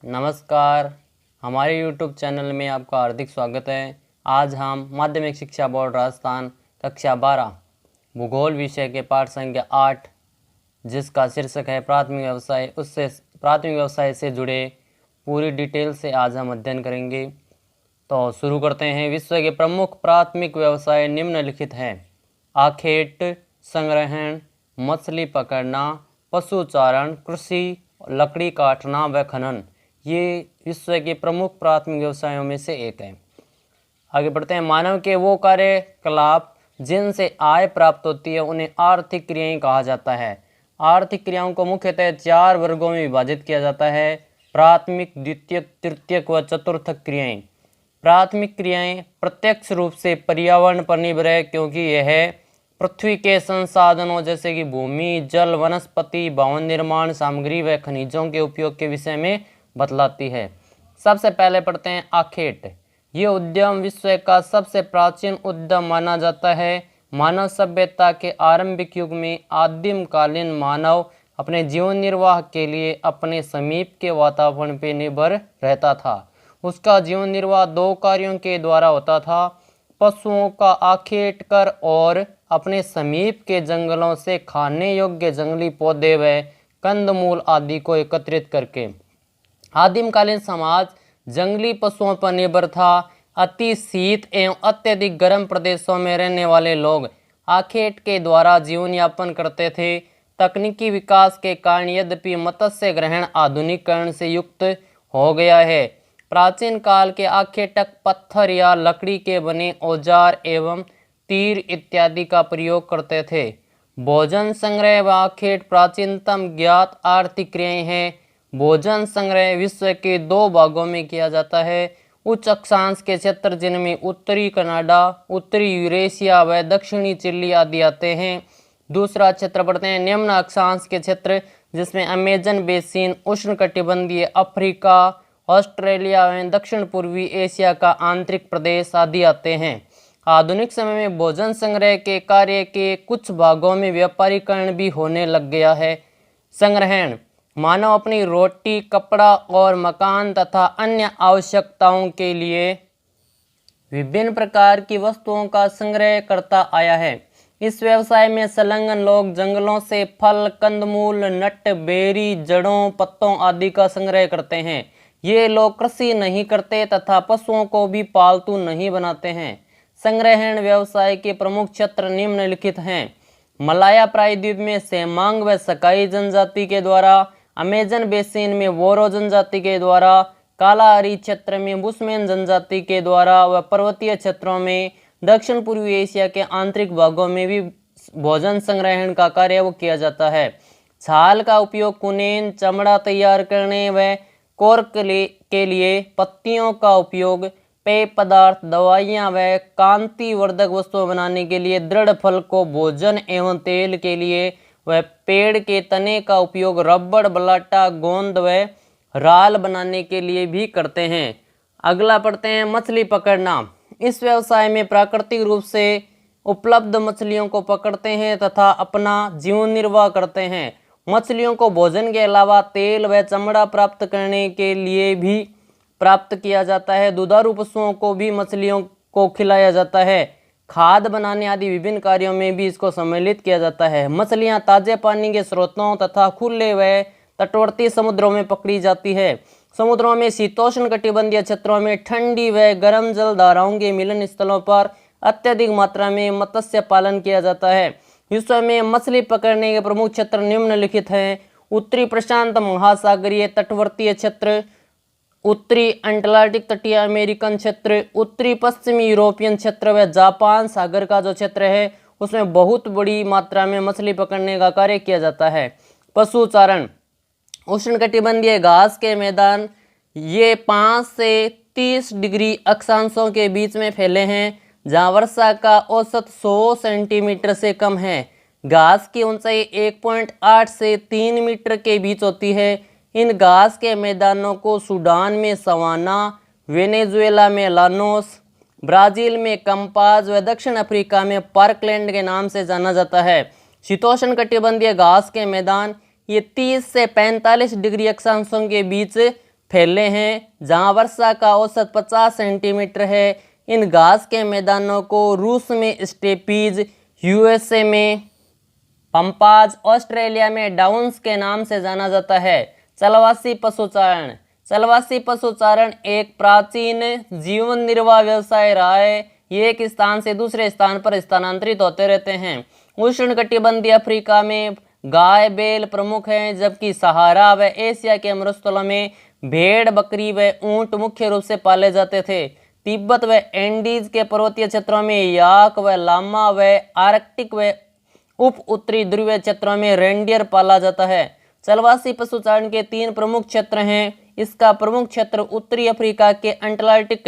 नमस्कार, हमारे YouTube channel में आपका हार्दिक स्वागत है। आज हम माध्यमिक शिक्षा बोर्ड राजस्थान कक्षा 12 भूगोल विषय के पाठ संख्या 8 जिसका शीर्षक है प्राथमिक व्यवसाय से जुड़े पूरी डिटेल से आज हम अध्ययन करेंगे। तो शुरू करते हैं। विश्व के प्रमुख प्राथमिक व्यवसाय निम्नलिखित हैं: आखेट, संग्रहण, मछली पकड़ना, पशुचारण, कृषि, लकड़ी काटना व खनन। ये विश्व के प्रमुख प्राथमिक व्यवसायों में से एक है। आगे बढ़ते हैं। मानव के वो कार्यकलाप जिनसे आय प्राप्त होती है उन्हें आर्थिक क्रियाएं कहा जाता है। आर्थिक क्रियाओं को मुख्यतः 4 वर्गों में विभाजित किया जाता है: प्राथमिक, द्वितीयक, तृतीयक व चतुर्थक क्रियाएं। प्राथमिक क्रियाएं प्रत्यक्ष रूप से पर्यावरण पर निर्भर है, क्योंकि यह पृथ्वी के संसाधनों जैसे कि भूमि, जल, वनस्पति, भवन निर्माण सामग्री व खनिजों के उपयोग के विषय में बतलाती है। सबसे पहले पढ़ते हैं आखेट। ये उद्यम विश्व का सबसे प्राचीन उद्यम माना जाता है। मानव सभ्यता के आरंभिक युग में आदिम कालीन मानव अपने जीवन निर्वाह के लिए अपने समीप के वातावरण पर निर्भर रहता था। उसका जीवन निर्वाह 2 कार्यों के द्वारा होता था: पशुओं का आखेट कर और अपने समीप के जंगलों से खाने योग्य जंगली पौधे व कंदमूल आदि को एकत्रित करके। आदिमकालीन समाज जंगली पशुओं पर निर्भर था। अति शीत एवं अत्यधिक गर्म प्रदेशों में रहने वाले लोग आखेट के द्वारा जीवन यापन करते थे। तकनीकी विकास के कारण यद्यपि मत्स्य ग्रहण आधुनिकीकरण से युक्त हो गया है, प्राचीन काल के आखेटक पत्थर या लकड़ी के बने औजार एवं तीर इत्यादि का प्रयोग करते थे। भोजन संग्रह व आखेट प्राचीनतम ज्ञात आर्थिक क्रियाएं हैं। भोजन संग्रह विश्व के 2 भागों में किया जाता है: उच्च अक्षांश के क्षेत्र जिनमें उत्तरी कनाडा, उत्तरी यूरेशिया व दक्षिणी चिली आदि आते हैं। दूसरा क्षेत्र पढ़ते हैं निम्न अक्षांश के क्षेत्र, जिसमें अमेजन बेसिन, उष्णकटिबंधीय अफ्रीका, ऑस्ट्रेलिया व दक्षिण पूर्वी एशिया का आंतरिक प्रदेश आदि आते हैं। आधुनिक समय में भोजन संग्रह के कार्य के कुछ भागों में व्यापारीकरण भी होने लग गया है। संग्रहण: मानव अपनी रोटी, कपड़ा और मकान तथा अन्य आवश्यकताओं के लिए विभिन्न प्रकार की वस्तुओं का संग्रह करता आया है। इस व्यवसाय में संलग्न लोग जंगलों से फल, कंदमूल, नट, बेरी, जड़ों, पत्तों आदि का संग्रह करते हैं। ये लोग कृषि नहीं करते तथा पशुओं को भी पालतू नहीं बनाते हैं। संग्रहण व्यवसाय के प्रमुख क्षेत्र निम्नलिखित हैं: मलाया प्रायद्वीप में सेमांग व सकाई जनजाति के द्वारा, अमेजन बेसिन में वोरो जनजाति के द्वारा, कालाहारी क्षेत्र में बुशमैन जनजाति के द्वारा व पर्वतीय क्षेत्रों में दक्षिण पूर्वी एशिया के आंतरिक भागों में भी भोजन संग्रहण का कार्य वो किया जाता है। छाल का उपयोग कुनेन, चमड़ा तैयार करने व कोर्क के लिए, पत्तियों का उपयोग पेय पदार्थ, दवाइयाँ व कांतिवर्धक वस्तुएं बनाने के लिए, दृढ़ फल को भोजन एवं तेल के लिए व पेड़ के तने का उपयोग रबड़, बलाटा, गोंद व राल बनाने के लिए भी करते हैं। अगला पढ़ते हैं मछली पकड़ना। इस व्यवसाय में प्राकृतिक रूप से उपलब्ध मछलियों को पकड़ते हैं तथा अपना जीवन निर्वाह करते हैं। मछलियों को भोजन के अलावा तेल व चमड़ा प्राप्त करने के लिए भी प्राप्त किया जाता है। दुधारू पशुओं को भी मछलियों को खिलाया जाता है। खाद बनाने आदि विभिन्न कार्यों में भी इसको सम्मिलित किया जाता है। मछलियां ताजे पानी के स्रोतों तथा खुले व तटवर्ती समुद्रों में पकड़ी जाती है। समुद्रों में शीतोष्ण कटिबंधीय क्षेत्रों में ठंडी व गर्म जल धाराओं के मिलन स्थलों पर अत्यधिक मात्रा में मत्स्य पालन किया जाता है। विश्व में मछली पकड़ने के प्रमुख क्षेत्र निम्नलिखित हैं: उत्तरी प्रशांत महासागरीय तटवर्तीय क्षेत्र, उत्तरी अंटार्कटिक तटीय अमेरिकन क्षेत्र, उत्तरी पश्चिमी यूरोपियन क्षेत्र व जापान सागर का जो क्षेत्र है उसमें बहुत बड़ी मात्रा में मछली पकड़ने का कार्य किया जाता है। पशुचारण: उष्णकटिबंधीय घास के मैदान ये 5 से 30 डिग्री अक्षांशों के बीच में फैले हैं, जहाँ वर्षा का औसत 100 सेंटीमीटर से कम है। घास की ऊंचाई 1.8 से 3 मीटर के बीच होती है। इन घास के मैदानों को सूडान में सवाना, वेनेजुएला में लानोस, ब्राजील में कंपाज व दक्षिण अफ्रीका में पार्कलैंड के नाम से जाना जाता है। शीतोष्ण कटिबंधीय घास के मैदान ये 30 से 45 डिग्री अक्षांशों के बीच फैले हैं, जहां वर्षा का औसत 50 सेंटीमीटर है। इन घास के मैदानों को रूस में स्टेपीज, यूएसए में पंपाज, ऑस्ट्रेलिया में डाउन्स के नाम से जाना जाता है। चलवासी पशुचारण। चलवासी पशुचारण एक प्राचीन जीवन निर्वाह व्यवसाय रहा है। ये एक स्थान से दूसरे स्थान पर स्थानांतरित होते रहते हैं। उष्णकटिबंधीय अफ्रीका में गाय बैल प्रमुख हैं, जबकि सहारा व एशिया के मरुस्थलों में भेड़, बकरी व ऊंट मुख्य रूप से पाले जाते थे। तिब्बत व एंडीज के पर्वतीय क्षेत्रों में याक व लामा व आर्कटिक व उप उत्तरी ध्रुवीय क्षेत्रों में रेंडियर पाला जाता है। चलवासी पशुचारण के 3 प्रमुख क्षेत्र हैं। इसका प्रमुख क्षेत्र उत्तरी अफ्रीका के अंटार्कटिक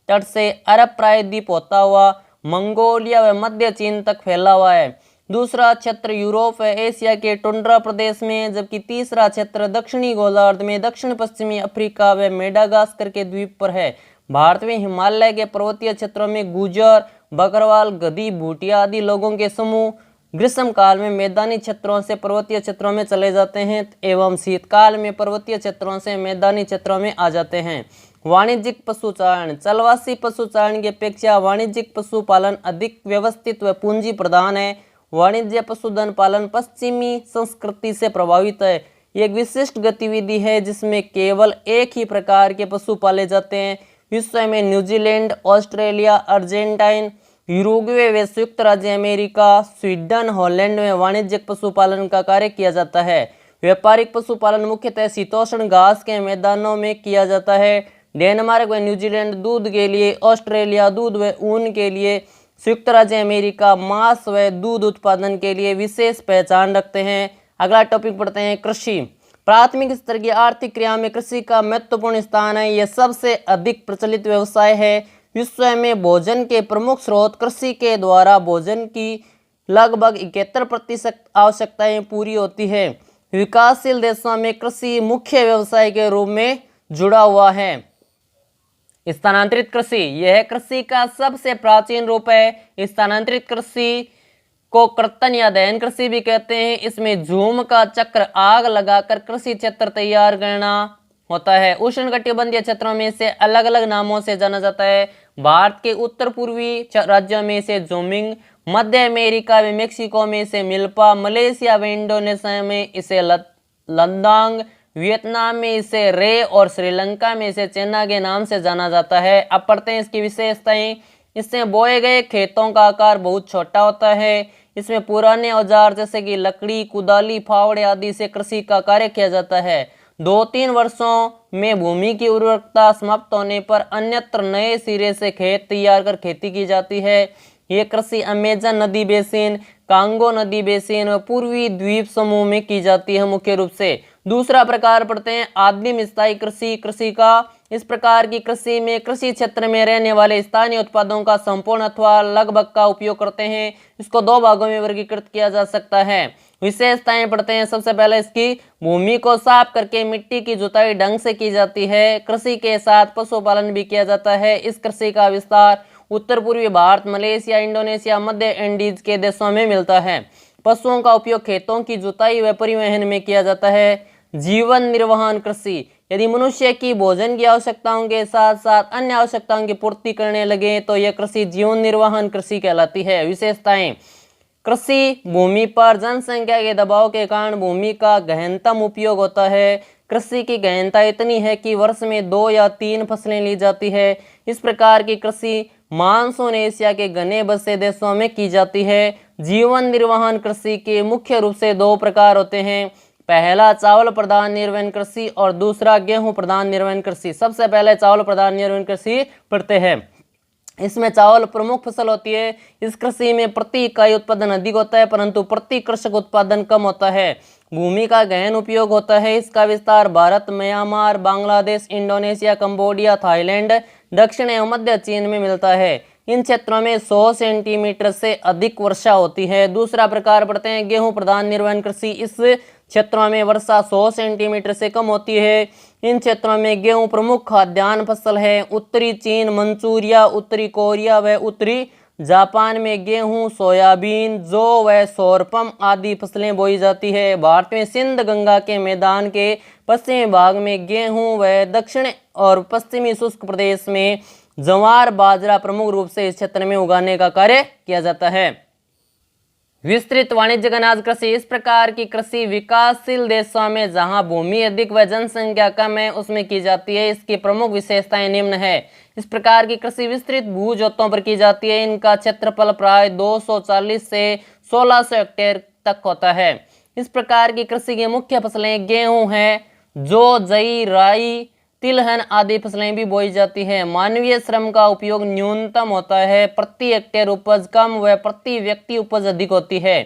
तट से अरब प्रायद्वीप होता हुआ मंगोलिया व मध्य चीन तक फैला हुआ है। दूसरा क्षेत्र यूरोप व एशिया के टुंड्रा प्रदेश में, जबकि तीसरा क्षेत्र दक्षिणी गोलार्ध में दक्षिण पश्चिमी अफ्रीका व मेडागास्कर के द्वीप पर है। भारत में हिमालय के पर्वतीय क्षेत्रों में गुजर, बकरवाल, गधी, भूटिया आदि लोगों के समूह ग्रीष्म काल में मैदानी क्षेत्रों से पर्वतीय क्षेत्रों में चले जाते हैं एवं शीतकाल में पर्वतीय क्षेत्रों से मैदानी क्षेत्रों में आ जाते हैं। वाणिज्यिक पशुचारण। चलवासी पशुचारण की अपेक्षा वाणिज्यिक पशुपालन अधिक व्यवस्थित व पूंजी प्रधान है। वाणिज्य पशुधन पालन पश्चिमी संस्कृति से प्रभावित है। ये एक विशिष्ट गतिविधि है जिसमें केवल एक ही प्रकार के पशु पाले जाते हैं। विश्व में न्यूजीलैंड, ऑस्ट्रेलिया, अर्जेंटाइन, यूरुग्वे व संयुक्त राज्य अमेरिका, स्वीडन, हॉलैंड में वाणिज्यिक पशुपालन का कार्य किया जाता है। व्यापारिक पशुपालन मुख्यतः शीतोष्ण घास के मैदानों में किया जाता है। डेनमार्क व न्यूजीलैंड दूध के लिए, ऑस्ट्रेलिया दूध व ऊन के लिए, संयुक्त राज्य अमेरिका मांस व दूध उत्पादन के लिए विशेष पहचान रखते हैं। अगला टॉपिक पढ़ते हैं कृषि। प्राथमिक स्तर की आर्थिक क्रिया में कृषि का महत्वपूर्ण स्थान है। यह सबसे अधिक प्रचलित व्यवसाय है। विश्व में भोजन के प्रमुख स्रोत कृषि के द्वारा भोजन की लगभग 71% आवश्यकताएं पूरी होती है। विकासशील देशों में कृषि मुख्य व्यवसाय के रूप में जुड़ा हुआ है। स्थानांतरित कृषि, यह कृषि का सबसे प्राचीन रूप है। स्थानांतरित कृषि को कर्तन या दहन कृषि भी कहते हैं। इसमें झूम का चक्र आग लगाकर कृषि क्षेत्र तैयार करना होता है। उष्णकटिबंधीय क्षेत्रों में इसे अलग अलग नामों से जाना जाता है। भारत के उत्तर पूर्वी राज्यों में इसे जोमिंग, मध्य अमेरिका व मेक्सिको में इसे मिल्पा, मलेशिया व इंडोनेशिया में इसे लद्दांग, वियतनाम में इसे रे और श्रीलंका में इसे चेना के नाम से जाना जाता है। अब पढ़ते हैं इसकी विशेषताएं। इससे बोए गए खेतों का आकार बहुत छोटा होता है। इसमें पुराने औजार जैसे कि लकड़ी, कुदाली, फावड़े आदि से कृषि का कार्य किया जाता है। 2-3 वर्षों में भूमि की उर्वरकता समाप्त होने पर अन्यत्र नए सिरे से खेत तैयार कर खेती की जाती है। ये कृषि अमेजन नदी बेसिन, कांगो नदी बेसिन व पूर्वी द्वीप समूह में की जाती है मुख्य रूप से। दूसरा प्रकार पढ़ते हैं आदिम स्थायी कृषि। कृषि का इस प्रकार की कृषि में कृषि क्षेत्र में रहने वाले स्थानीय उत्पादों का संपूर्ण अथवा लगभग का उपयोग करते हैं। इसको 2 भागों में वर्गीकृत किया जा सकता है। विशेषताएं पढ़ते हैं। सबसे पहले इसकी भूमि को साफ करके मिट्टी की जुताई ढंग से की जाती है। कृषि के साथ पशुपालन भी किया जाता है। इस कृषि का विस्तार उत्तर पूर्वी भारत, मलेशिया, इंडोनेशिया, मध्य एंडीज के देशों में मिलता है। पशुओं का उपयोग खेतों की जुताई व परिवहन में किया जाता है। जीवन निर्वहन कृषि, यदि मनुष्य की भोजन की आवश्यकताओं के साथ साथ अन्य आवश्यकताओं की पूर्ति करने लगे तो यह कृषि जीवन निर्वहन कृषि कहलाती है। विशेषताएं, कृषि भूमि पर जनसंख्या के दबाव के कारण भूमि का गहनतम उपयोग होता है। कृषि की गहनता इतनी है कि वर्ष में 2 या 3 फसलें ली जाती है। इस प्रकार की कृषि मानसून एशिया के घने बसे देशों में की जाती है। जीवन निर्वहन कृषि के मुख्य रूप से 2 प्रकार होते हैं। पहला चावल प्रधान निर्वहन कृषि और दूसरा गेहूं प्रधान निर्वहन कृषि। सबसे पहले चावल प्रधान निर्वहन कृषि पढ़ते हैं। इसमें चावल प्रमुख फसल होती है। इस कृषि में प्रति इकाई उत्पादन अधिक होता है परंतु प्रति कृषक उत्पादन कम होता है। भूमि का गहन उपयोग होता है। इसका विस्तार Bharat, Myanmar, Bangladesh, Indonesia, Cambodia, Thailand, दक्षिण एवं मध्य चीन में मिलता है। इन क्षेत्रों में 100 सेंटीमीटर से अधिक वर्षा होती है। दूसरा प्रकार पढ़ते हैं गेहूं प्रधान निर्वहन कृषि। इस क्षेत्रों में वर्षा 100 सेंटीमीटर से कम होती है। इन क्षेत्रों में गेहूं प्रमुख खाद्यान्न फसल है। उत्तरी चीन, मंचूरिया, उत्तरी कोरिया व उत्तरी जापान में गेहूं, सोयाबीन, जौ व सोरपम आदि फसलें बोई जाती है। भारत में सिंध गंगा के मैदान के पश्चिमी भाग में गेहूं व दक्षिण और पश्चिमी शुष्क प्रदेश में ज्वार बाजरा प्रमुख रूप से इस क्षेत्र में उगाने का कार्य किया जाता है। विस्तृत वाणिज्यिक अनाज कृषि। इस प्रकार की कृषि विकासशील देशों में जहां भूमि अधिक व जनसंख्या कम है उसमें की जाती है। इसकी प्रमुख विशेषताएं निम्न है। इस प्रकार की कृषि विस्तृत भूजोतों पर की जाती है। इनका क्षेत्रफल प्राय 240 से 1600 हेक्टेयर तक होता है। इस प्रकार की कृषि की मुख्य फसलें गेहूं है, जौ, जई, राई, तिलहन आदि फसलें भी बोई जाती है। मानवीय श्रम का उपयोग न्यूनतम होता है। प्रति हेक्टेयर उपज कम व प्रति व्यक्ति उपज अधिक होती है।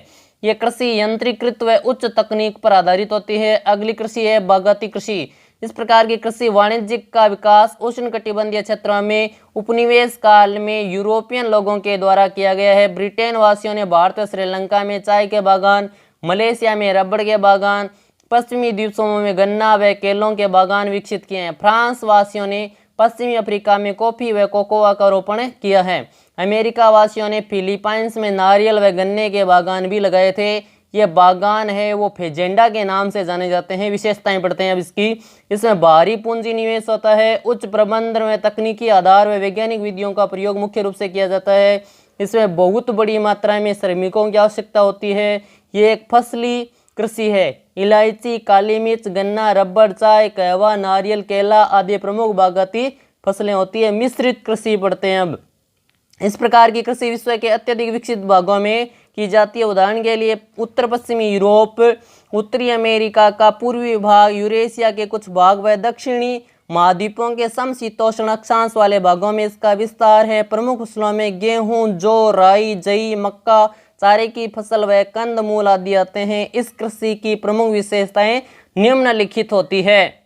यह कृषि यंत्रीकृत व उच्च तकनीक पर आधारित होती है। अगली कृषि है बागाती कृषि। इस प्रकार की कृषि वाणिज्यिक का विकास उष्णकटिबंधीय क्षेत्रों में उपनिवेश काल में यूरोपियन लोगों के द्वारा किया गया है। ब्रिटेन वासियों ने भारत व श्रीलंका में चाय के बागान, मलेशिया में रबड़ के बागान, पश्चिमी द्वीप समूह में गन्ना व केलों के बागान विकसित किए हैं। फ्रांस वासियों ने पश्चिमी अफ्रीका में कॉफी व कोकोआ का रोपण किया है। अमेरिका वासियों ने फिलीपाइंस में नारियल व गन्ने के बागान भी लगाए थे। ये बागान है वो फेजेंडा के नाम से जाने जाते हैं। विशेषताएं पढ़ते हैं अब इसकी। इसमें भारी पूंजी निवेश होता है। उच्च प्रबंधन में तकनीकी आधार व वैज्ञानिक विधियों का प्रयोग मुख्य रूप से किया जाता है। इसमें बहुत बड़ी मात्रा में श्रमिकों की आवश्यकता होती है। ये एक फसली कृषि है। इलायची, काली मिर्च, गन्ना, रबड़, चाय, कहवा, नारियल, केला आदि प्रमुख बागाती फसलें होती है। मिश्रित कृषि पढ़ते हैं अब। इस प्रकार की कृषि विश्व के अत्यधिक विकसित भागों में की जाती है। उदाहरण के लिए उत्तर पश्चिमी यूरोप, उत्तरी अमेरिका का पूर्वी भाग, यूरेशिया के कुछ भाग व दक्षिणी महाद्वीपों के समशीतोष्ण अक्षांश वाले भागों में इसका विस्तार है। प्रमुख फसलों में गेहूं, जौ, राई, जई, मक्का, चारे की फसल व कंद मूल आदि आते हैं। इस कृषि की प्रमुख विशेषताएं निम्नलिखित होती है।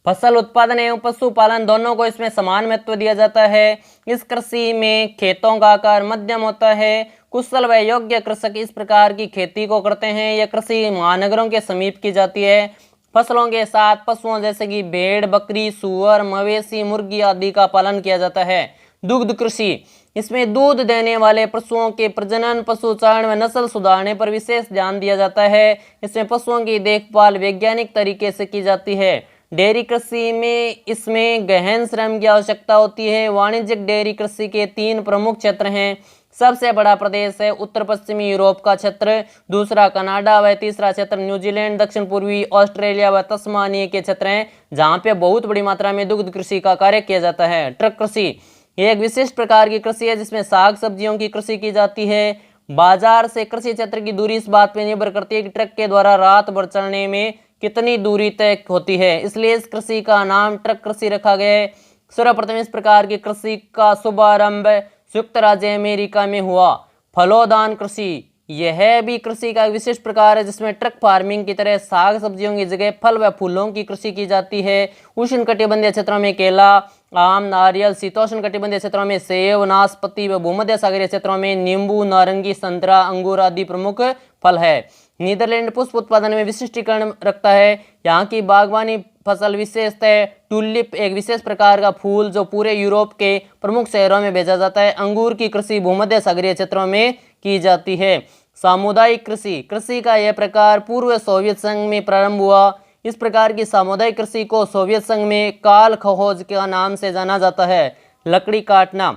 फसल उत्पादन एवं पशुपालन दोनों को इसमें समान महत्व दिया जाता है। इस कृषि में खेतों का आकार मध्यम होता है। कुशल व योग्य कृषक इस प्रकार की खेती को करते हैं। यह कृषि महानगरों के समीप की जाती है। फसलों के साथ पशुओं जैसे कि भेड़, बकरी, सुअर, मवेशी, मुर्गी आदि का पालन किया जाता है। दुग्ध कृषि। इसमें दूध देने वाले पशुओं के प्रजनन, पशुचारण व नस्ल सुधारने पर विशेष ध्यान दिया जाता है। इसमें पशुओं की देखभाल वैज्ञानिक तरीके से की जाती है। डेयरी कृषि में इसमें गहन श्रम की आवश्यकता होती है। वाणिज्यिक डेयरी कृषि के 3 प्रमुख क्षेत्र हैं। सबसे बड़ा प्रदेश है उत्तर पश्चिमी यूरोप का क्षेत्र, दूसरा कनाडा व तीसरा क्षेत्र न्यूजीलैंड, दक्षिण पूर्वी ऑस्ट्रेलिया व तस्मानिया के क्षेत्र हैं, जहां पे बहुत बड़ी मात्रा में दुग्ध कृषि का कार्य किया जाता है। ट्रक कृषि एक विशिष्ट प्रकार की कृषि है जिसमें साग सब्जियों की कृषि की जाती है। बाजार से कृषि क्षेत्र की दूरी इस बात पर निर्भर करती है कि ट्रक के द्वारा रात भर चलने में कितनी दूरी तय होती है, इसलिए इस कृषि का नाम ट्रक कृषि रखा गया है। सर्वप्रथम इस प्रकार की कृषि का शुभारंभ संयुक्त राज्य अमेरिका में हुआ। फलोदान कृषि यह भी कृषि का विशिष्ट प्रकार है जिसमें ट्रक फार्मिंग की तरह साग सब्जियों की जगह फल व फूलों की कृषि की जाती है। उष्ण कटिबंधीय क्षेत्रों में केला, आम, नारियल, शीतोष्ण कटिबंधीय क्षेत्रों में सेब, नाशपाती व भूमध्य सागरीय क्षेत्रों में नींबू, नारंगी, संतरा, अंगूर आदि प्रमुख फल है। नीदरलैंड पुष्प उत्पादन में विशिष्टीकरण रखता है। यहाँ की बागवानी फसल विशेषता है टूलिप, एक विशेष प्रकार का फूल जो पूरे यूरोप के प्रमुख शहरों में भेजा जाता है। अंगूर की कृषि भूमध्य सागरीय क्षेत्रों में की जाती है। सामुदायिक कृषि कृषि का यह प्रकार पूर्व सोवियत संघ में प्रारंभ हुआ। इस प्रकार की सामुदायिक कृषि को सोवियत संघ में काल खोज के नाम से जाना जाता है। लकड़ी काटना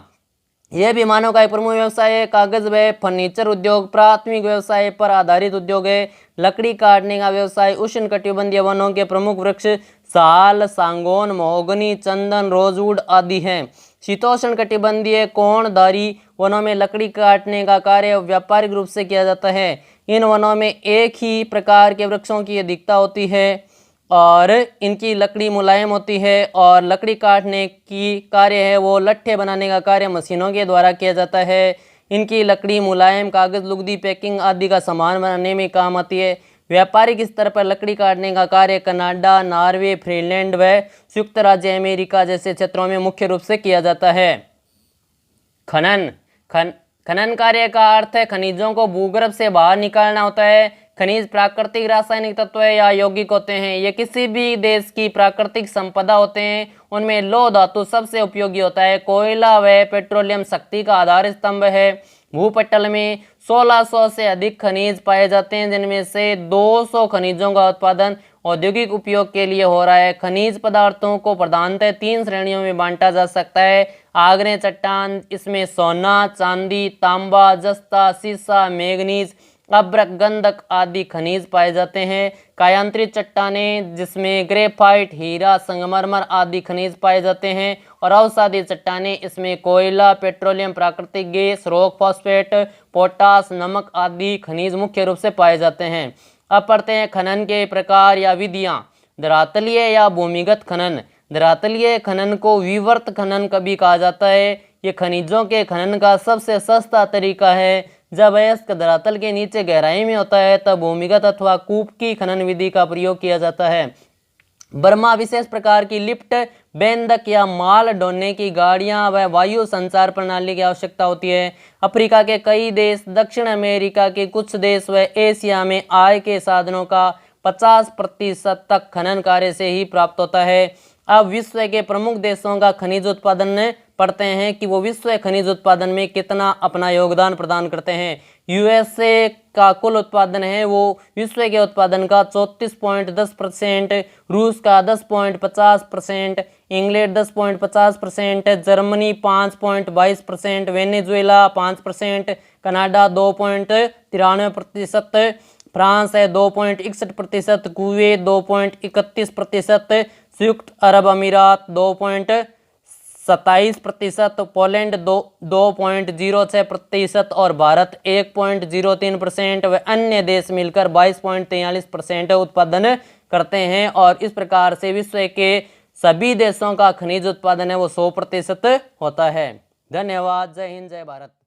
यह भी मानव का एक प्रमुख व्यवसाय है। कागज व फर्नीचर उद्योग प्राथमिक व्यवसाय पर आधारित उद्योग है। लकड़ी काटने का व्यवसाय उष्ण कटिबंधीय वनों के प्रमुख वृक्ष साल, सांगोन, महोगनी, चंदन, रोजवुड आदि हैं। शीतोष्ण कटिबंधीय कोणधारी वनों में लकड़ी काटने का कार्य व्यापारिक रूप से किया जाता है। इन वनों में एक ही प्रकार के वृक्षों की अधिकता होती है और इनकी लकड़ी मुलायम होती है और लकड़ी काटने की कार्य है वो लट्ठे बनाने का कार्य मशीनों के द्वारा किया जाता है। इनकी लकड़ी मुलायम कागज, लुगदी, पैकिंग आदि का सामान बनाने में काम आती है। व्यापारिक स्तर पर लकड़ी काटने का कार्य कनाडा, नॉर्वे, फिनलैंड व संयुक्त राज्य अमेरिका जैसे क्षेत्रों में मुख्य रूप से किया जाता है। खनन कार्य का अर्थ है खनिजों को भूगर्भ से बाहर निकालना होता है। खनिज प्राकृतिक रासायनिक तत्व या यौगिक होते हैं। ये किसी भी देश की प्राकृतिक संपदा होते हैं। उनमें लौह धातु सबसे उपयोगी होता है। कोयला व पेट्रोलियम शक्ति का आधार स्तंभ है। भूपटल में 1600 से अधिक खनिज पाए जाते हैं, जिनमें से 200 खनिजों का उत्पादन औद्योगिक उपयोग के लिए हो रहा है। खनिज पदार्थों को प्रधानतः 3 श्रेणियों में बांटा जा सकता है। आग्नेय चट्टान, इसमें सोना, चांदी, तांबा, जस्ता, सीसा, मैंगनीज, अभ्रक, गंधक आदि खनिज पाए जाते हैं। कायांतरित चट्टानें, जिसमें ग्रेफाइट, हीरा, संगमरमर आदि खनिज पाए जाते हैं। और अवसादी चट्टानें, इसमें कोयला, पेट्रोलियम, प्राकृतिक गैस, रॉक फॉस्फेट, पोटास, नमक आदि खनिज मुख्य रूप से पाए जाते हैं। अब पढ़ते हैं खनन के प्रकार या विधियां। धरातलीय या भूमिगत खनन। धरातलीय खनन को विवर्त खनन कभी कहा जाता है। ये खनिजों के खनन का सबसे सस्ता तरीका है। जब अयस्क धरातल के नीचे गहराई में होता है तब भूमिगत अथवा कूप की खनन विधि का प्रयोग किया जाता है। बर्मा विशेष प्रकार की लिफ्ट, बेंदक या माल ढोने की गाड़ियां व वायु संचार प्रणाली की आवश्यकता होती है। अफ्रीका के कई देश, दक्षिण अमेरिका के कुछ देश व एशिया में आय के साधनों का 50% तक खनन कार्य से ही प्राप्त होता है। अब विश्व के प्रमुख देशों का खनिज उत्पादन पढ़ते हैं कि वो विश्व खनिज उत्पादन में कितना अपना योगदान प्रदान करते हैं। यूएसए का कुल उत्पादन है वो विश्व के उत्पादन का 34.10%, रूस का 10.50%, England 10.50%, Germany 5.22%, Venezuela 5%, Canada 2.93%, France है 2.61%, कुवैत 2.31%, संयुक्त अरब अमीरात 2.27%, पोलैंड 2.06% और भारत 1.03% व अन्य देश मिलकर 22.43% उत्पादन करते हैं। और इस प्रकार से विश्व के सभी देशों का खनिज उत्पादन है वो 100% होता है। धन्यवाद। जय हिंद, जय भारत।